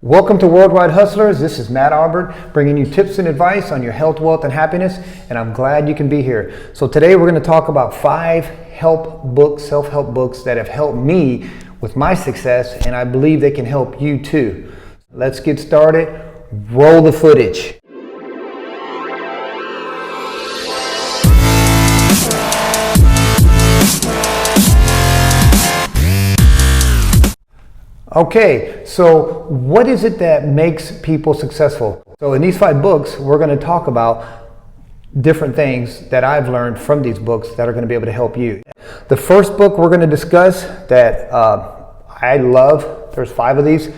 Welcome to Worldwide Hustlers. This is Matt Albert bringing you tips and advice on your health, wealth, and happiness, and I'm glad you can be here. So today we're going to talk about 5 self-help books that have helped me with my success, and I believe they can help you too. Let's get started. Roll the footage. Okay, so what is it that makes people successful? So in these 5 books, we're going to talk about different things that I've learned from these books that are going to be able to help you. The first book we're going to discuss that I love, there's 5 of these,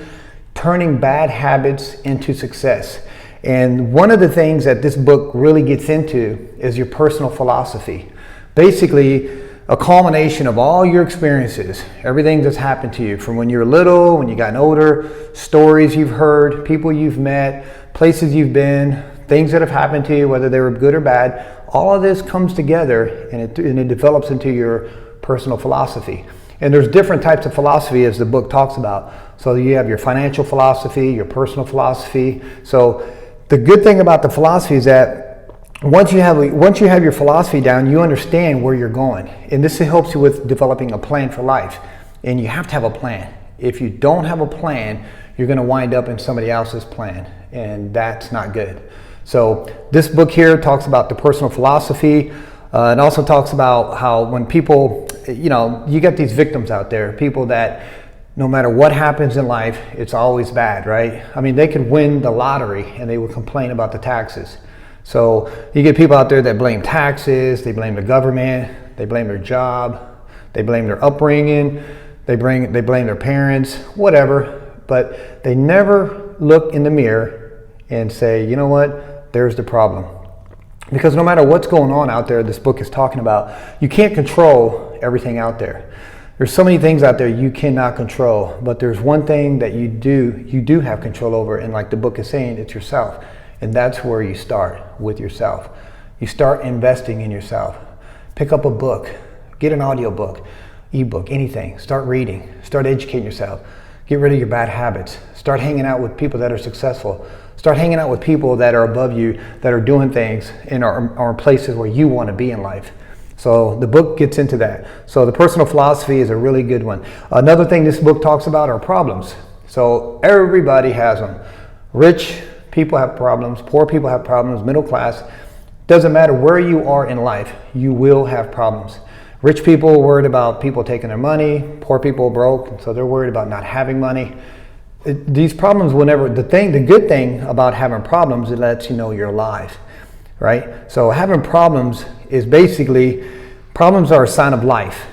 Turning Bad Habits into Success. And one of the things that this book really gets into is your personal philosophy. Basically, a culmination of all your experiences, everything that's happened to you from when you were little, when you got older, stories you've heard, people you've met, places you've been, things that have happened to you, whether they were good or bad. All of this comes together and it develops into your personal philosophy. And there's different types of philosophy as the book talks about. So you have your financial philosophy, your personal philosophy. So the good thing about the philosophy is that once you have your philosophy down, you understand where you're going. And this helps you with developing a plan for life. And you have to have a plan. If you don't have a plan, you're going to wind up in somebody else's plan. And that's not good. So this book here talks about the personal philosophy. It also talks about how when people, you get these victims out there, people that no matter what happens in life, it's always bad, right? I mean, they could win the lottery and they would complain about the taxes. So you get people out there that blame taxes, they blame the government, they blame their job, they blame their upbringing, they blame their parents, whatever, but they never look in the mirror and say, you know what, there's the problem. Because no matter what's going on out there, this book is talking about, you can't control everything out there. There's so many things out there you cannot control, but there's one thing that you do have control over, and like the book is saying, it's yourself. And that's where you start, with yourself. You start investing in yourself. Pick up a book, get an audio book, ebook, anything. Start reading, start educating yourself. Get rid of your bad habits. Start hanging out with people that are successful. Start hanging out with people that are above you, that are doing things and are places where you want to be in life. So the book gets into that. So the personal philosophy is a really good one. Another thing this book talks about are problems. So everybody has them. Rich people have problems, poor people have problems, middle class. Doesn't matter where you are in life, you will have problems. Rich people are worried about people taking their money, poor people are broke, so they're worried about not having money. These problems will never, the good thing about having problems, it lets you know you're alive, right? So having problems is basically, problems are a sign of life,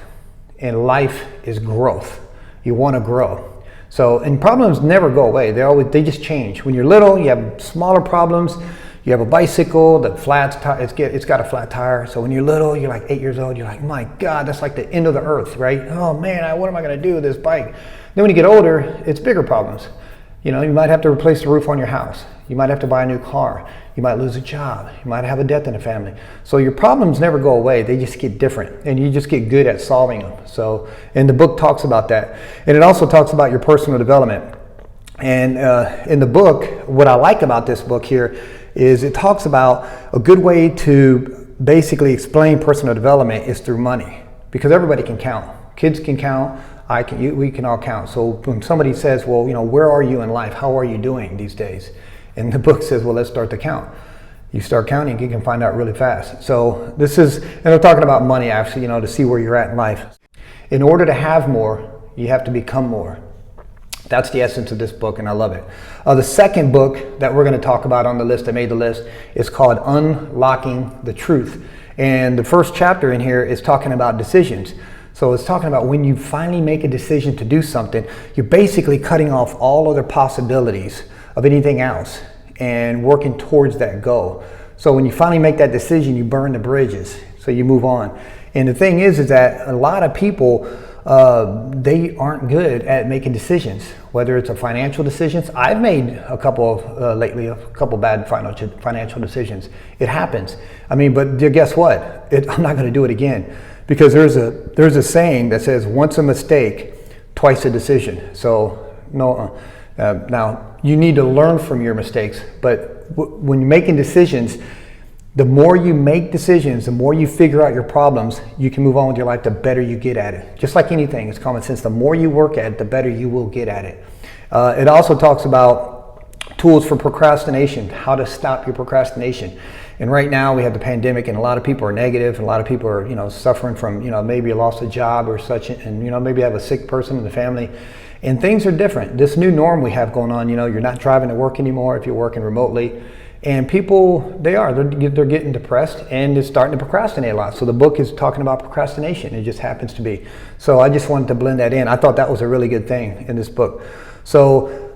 and life is growth. You want to grow. So, and problems never go away. They just change. When you're little, you have smaller problems. You have a bicycle that it's got a flat tire. So when you're little, you're like 8 years old. You're like, my God, that's like the end of the earth, right? Oh man, what am I going to do with this bike? Then when you get older, it's bigger problems. You might have to replace the roof on your house. You might have to buy a new car. You might lose a job. You might have a death in the family. So your problems never go away. They just get different, and you just get good at solving them. So, and the book talks about that. And it also talks about your personal development. And in the book, what I like about this book here is it talks about a good way to basically explain personal development is through money, because everybody can count. Kids can count. We can all count. So when somebody says, well, where are you in life? How are you doing these days? And the book says, well, let's start to count. You start counting, you can find out really fast. So and they're talking about money actually, to see where you're at in life. In order to have more, you have to become more. That's the essence of this book, and I love it. The second book that we're going to talk about on the list, I made the list, is called Unlocking the Truth. And the first chapter in here is talking about decisions. So it's talking about when you finally make a decision to do something, you're basically cutting off all other possibilities of anything else and working towards that goal. So when you finally make that decision, you burn the bridges, so you move on. And the thing is that a lot of people, they aren't good at making decisions, whether it's a financial decisions. I've made a couple lately, a couple bad financial decisions. It happens. I mean, but guess what? I'm not going to do it again, because there's a saying that says, once a mistake, twice a decision. So no, now you need to learn from your mistakes, but when you're making decisions, the more you make decisions, the more you figure out your problems, you can move on with your life, the better you get at it. Just like anything, it's common sense. The more you work at it, the better you will get at it. It also talks about tools for procrastination, how to stop your procrastination. And right now we have the pandemic, and a lot of people are negative, and a lot of people are, suffering from, maybe lost a job or such, and, maybe have a sick person in the family. And things are different. This new norm we have going on, you're not driving to work anymore if you're working remotely. And people, they're getting depressed and they're starting to procrastinate a lot. So the book is talking about procrastination. It just happens to be. So I just wanted to blend that in. I thought that was a really good thing in this book. So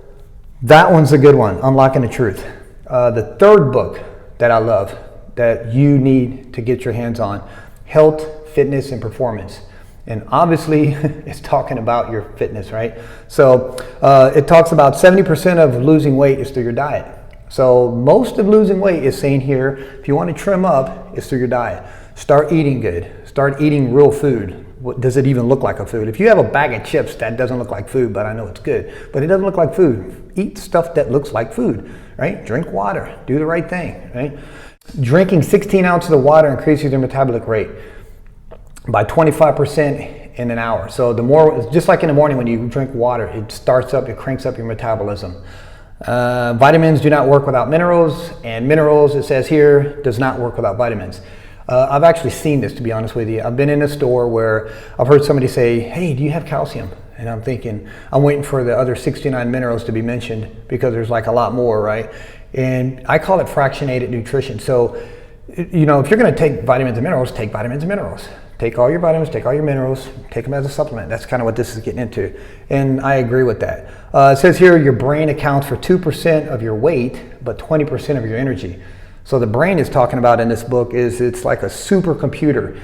that one's a good one, Unlocking the Truth. The third book that I love that you need to get your hands on, Health, Fitness, and Performance. And obviously, it's talking about your fitness, right? So it talks about 70% of losing weight is through your diet. So most of losing weight is saying here, if you want to trim up, it's through your diet. Start eating good. Start eating real food. What, does it even look like a food? If you have a bag of chips, that doesn't look like food, but I know it's good. But it doesn't look like food. Eat stuff that looks like food, right? Drink water. Do the right thing, right? Drinking 16 ounces of water increases your metabolic rate by 25% in an hour. So the more, just like in the morning when you drink water, it cranks up your metabolism. Vitamins do not work without minerals, and minerals, it says here, does not work without vitamins. I've actually seen this, to be honest with you. I've been in a store where I've heard somebody say, hey, do you have calcium? And I'm thinking, I'm waiting for the other 69 minerals to be mentioned because there's like a lot more, right? And I call it fractionated nutrition. So, if you're going to take vitamins and minerals, take vitamins and minerals. Take all your vitamins, take all your minerals, take them as a supplement. That's kind of what this is getting into. And I agree with that. It says here your brain accounts for 2% of your weight, but 20% of your energy. So the brain is talking about in this book it's like a supercomputer.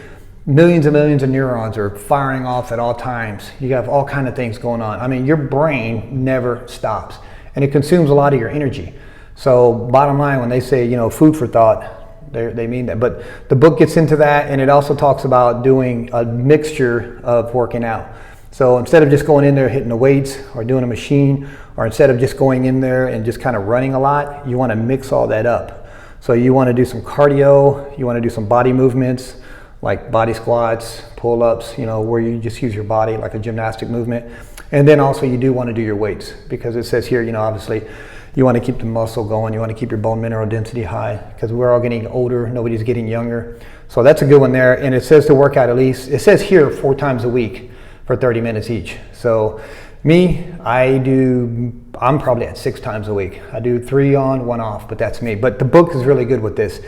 Millions and millions of neurons are firing off at all times. You have all kinds of things going on. I mean, your brain never stops, and it consumes a lot of your energy. So bottom line, when they say, food for thought, they mean that. But the book gets into that, and it also talks about doing a mixture of working out. So instead of just going in there hitting the weights or doing a machine, or instead of just going in there and just kind of running a lot, you want to mix all that up. So you want to do some cardio, you want to do some body movements like body squats, pull-ups, where you just use your body like a gymnastic movement. And then also you do want to do your weights, because it says here, obviously you want to keep the muscle going, you want to keep your bone mineral density high, because we're all getting older, nobody's getting younger. So that's a good one there. And it says to work out at least, it says here 4 times a week for 30 minutes each. So me, I'm probably at 6 times a week. I do 3 on, 1 off, but that's me. But the book is really good with this.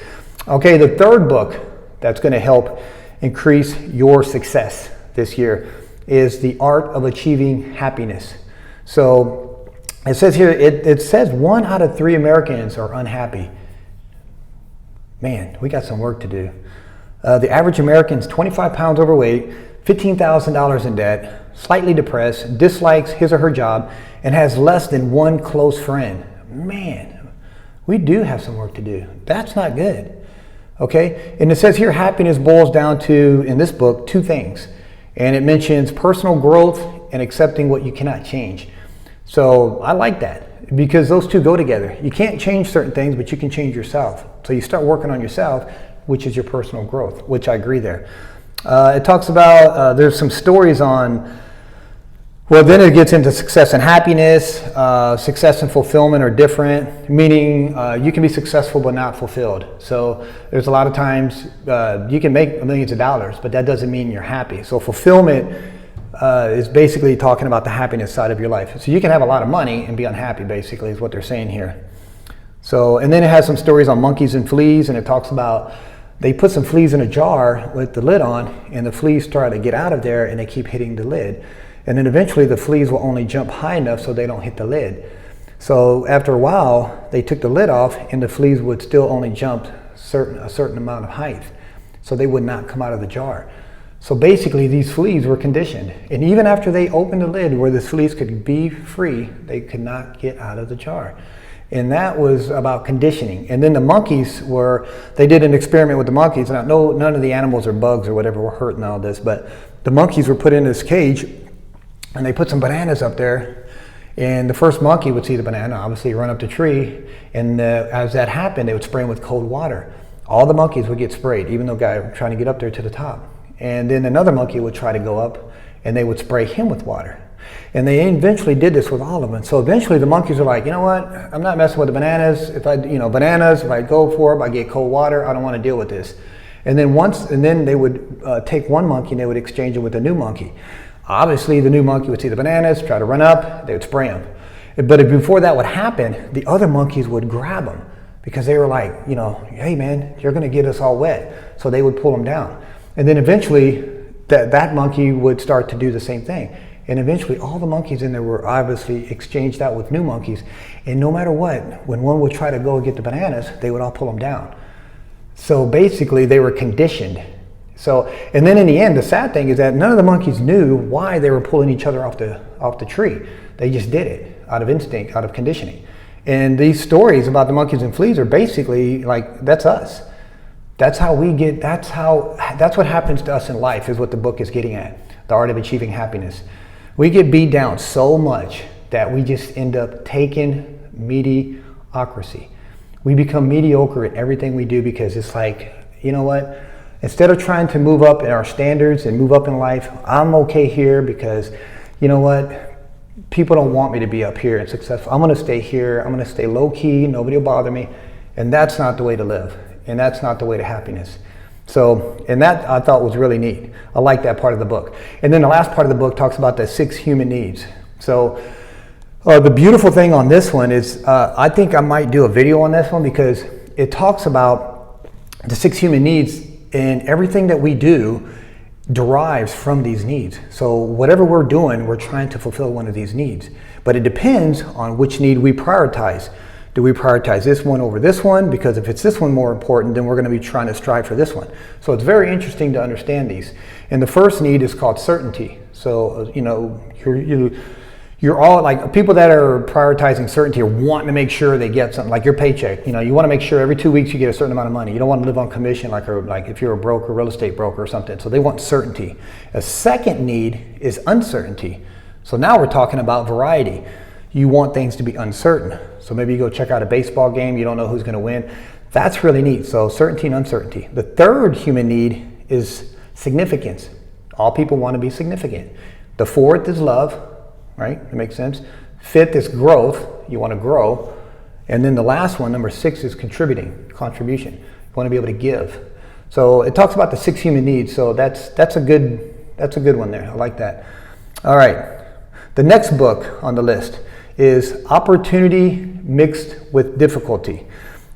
Okay, the third book that's going to help increase your success this year is The Art of Achieving Happiness. So it says here, it says 1 out of 3 Americans are unhappy. Man, we got some work to do. The average American is 25 pounds overweight, $15,000 in debt, slightly depressed, dislikes his or her job, and has less than 1 close friend. Man, we do have some work to do. That's not good. Okay, and it says here happiness boils down to, in this book, 2 things. And it mentions personal growth and accepting what you cannot change. So I like that, because those 2 go together. You can't change certain things, but you can change yourself. So you start working on yourself, which is your personal growth, which I agree there. It talks about, there's some stories on, well, then it gets into success and happiness. Success and fulfillment are different, meaning you can be successful but not fulfilled. So there's a lot of times you can make millions of dollars, but that doesn't mean you're happy. So fulfillment is basically talking about the happiness side of your life. So you can have a lot of money and be unhappy, basically, is what they're saying here. So, and then it has some stories on monkeys and fleas, and it talks about they put some fleas in a jar with the lid on, and the fleas try to get out of there, and they keep hitting the lid. And then eventually the fleas will only jump high enough so they don't hit the lid. So after a while, they took the lid off, and the fleas would still only jump a certain amount of height. So they would not come out of the jar. So basically these fleas were conditioned. And even after they opened the lid where the fleas could be free, they could not get out of the jar. And that was about conditioning. And then the monkeys they did an experiment with the monkeys. Now, none of the animals or bugs or whatever were hurt in all this, but the monkeys were put in this cage, and they put some bananas up there, And the first monkey would see the banana, obviously run up the tree, and as that happened, they would spray him with cold water. All the monkeys would get sprayed, even though the guy was trying to get up there to the top. And then another monkey would try to go up, and they would spray him with water. And they eventually did this with all of them. So eventually the monkeys were like, you know what? I'm not messing with the bananas. If I go for them, I get cold water. I don't want to deal with this. And then they would take one monkey and they would exchange it with a new monkey. Obviously, the new monkey would see the bananas, try to run up, they would spray them. But before that would happen, the other monkeys would grab them because they were like, hey man, you're going to get us all wet. So they would pull them down. And then eventually that monkey would start to do the same thing. And eventually all the monkeys in there were obviously exchanged out with new monkeys. And no matter what, when one would try to go get the bananas, they would all pull them down. So basically they were conditioned. And then in the end, the sad thing is that none of the monkeys knew why they were pulling each other off the tree. They just did it out of instinct, out of conditioning. And these stories about the monkeys and fleas are basically like, that's us. That's what happens to us in life, is what the book is getting at. The Art of Achieving Happiness. We get beat down so much that we just end up taking mediocrity. We become mediocre at everything we do because it's like, you know what? Instead of trying to move up in our standards and move up in life, I'm okay here because, you know what? People don't want me to be up here and successful. I'm going to stay here. I'm going to stay low key. Nobody will bother me. And that's not the way to live. And that's not the way to happiness. And that I thought was really neat. I like that part of the book. And then the last part of the book talks about the 6 human needs. So the beautiful thing on this one is I think I might do a video on this one because it talks about the 6 human needs, and everything that we do derives from these needs. So whatever we're doing, we're trying to fulfill one of these needs. But it depends on which need we prioritize. Do we prioritize this one over this one? Because if it's this one more important, then we're going to be trying to strive for this one. So it's very interesting to understand these. And the first need is called certainty. So, you're all like, people that are prioritizing certainty are wanting to make sure they get something, like your paycheck. You want to make sure every 2 weeks you get a certain amount of money. You don't want to live on commission like if you're a broker, real estate broker or something. So they want certainty. A second need is uncertainty. So now we're talking about variety. You want things to be uncertain. So maybe you go check out a baseball game, you don't know who's going to win. That's really neat. So certainty and uncertainty. The third human need is significance. All people want to be significant. The fourth is love. Right? That makes sense. Fifth is growth. You want to grow. And then the last one, number 6, is contribution. You want to be able to give. So it talks about the 6 human needs. So that's a good one there. I like that. All right. The next book on the list is Opportunity Mixed with Difficulty.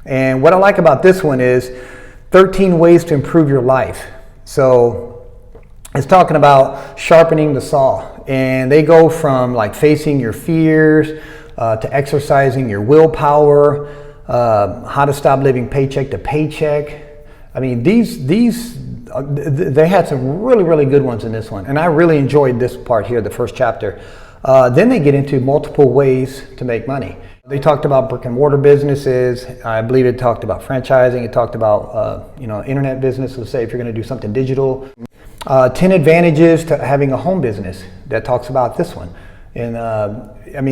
And what I like about this one is 13 ways to improve your life. So it's talking about sharpening the saw. And they go from like facing your fears to exercising your willpower, how to stop living paycheck to paycheck. I mean, they had some really, really good ones in this one. And I really enjoyed this part here, the first chapter. Then they get into multiple ways to make money. They talked about brick and mortar businesses. I believe it talked about franchising. It talked about internet business. Let's say if you're going to do something digital. 10 advantages to having a home business. That talks about this one. And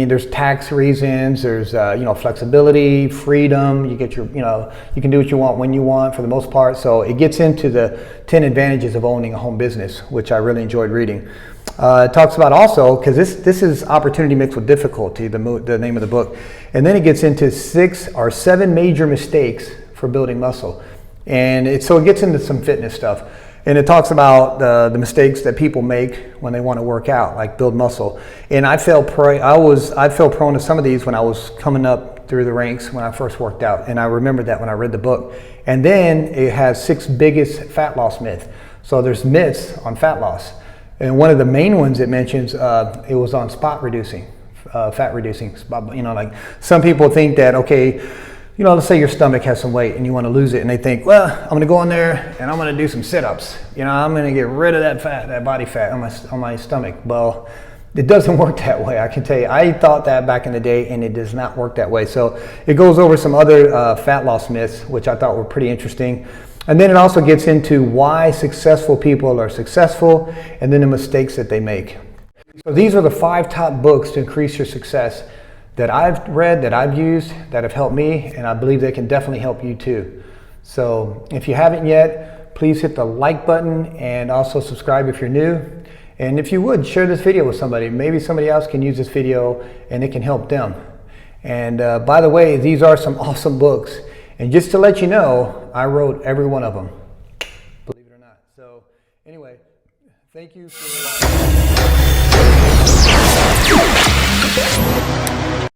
there's tax reasons. There's flexibility, freedom. You get you can do what you want when you want for the most part. So it gets into the 10 advantages of owning a home business, which I really enjoyed reading. It talks about also, because this is Opportunity Mixed with Difficulty, the name of the book. And then it gets into 6 or 7 major mistakes for building muscle. And it gets into some fitness stuff. And it talks about the mistakes that people make when they want to work out, like build muscle. And I fell prone to some of these when I was coming up through the ranks when I first worked out. And I remembered that when I read the book. And then it has 6 biggest fat loss myths. So there's myths on fat loss. And one of the main ones it mentions, it was on fat reducing. Like some people think that, okay, let's say your stomach has some weight and you want to lose it, and they think, well, I'm going to go in there and I'm going to do some sit-ups. I'm going to get rid of that fat, that body fat on my stomach. Well, it doesn't work that way. I can tell you, I thought that back in the day, and it does not work that way. So it goes over some other fat loss myths, which I thought were pretty interesting. And then it also gets into why successful people are successful, and then the mistakes that they make. So these are the 5 top books to increase your success that I've read, that I've used, that have helped me, and I believe they can definitely help you too. So if you haven't yet, please hit the like button and also subscribe if you're new. And if you would, share this video with somebody. Maybe somebody else can use this video and it can help them. And by the way, these are some awesome books. And just to let you know, I wrote every one of them, believe it or not. So anyway, thank you for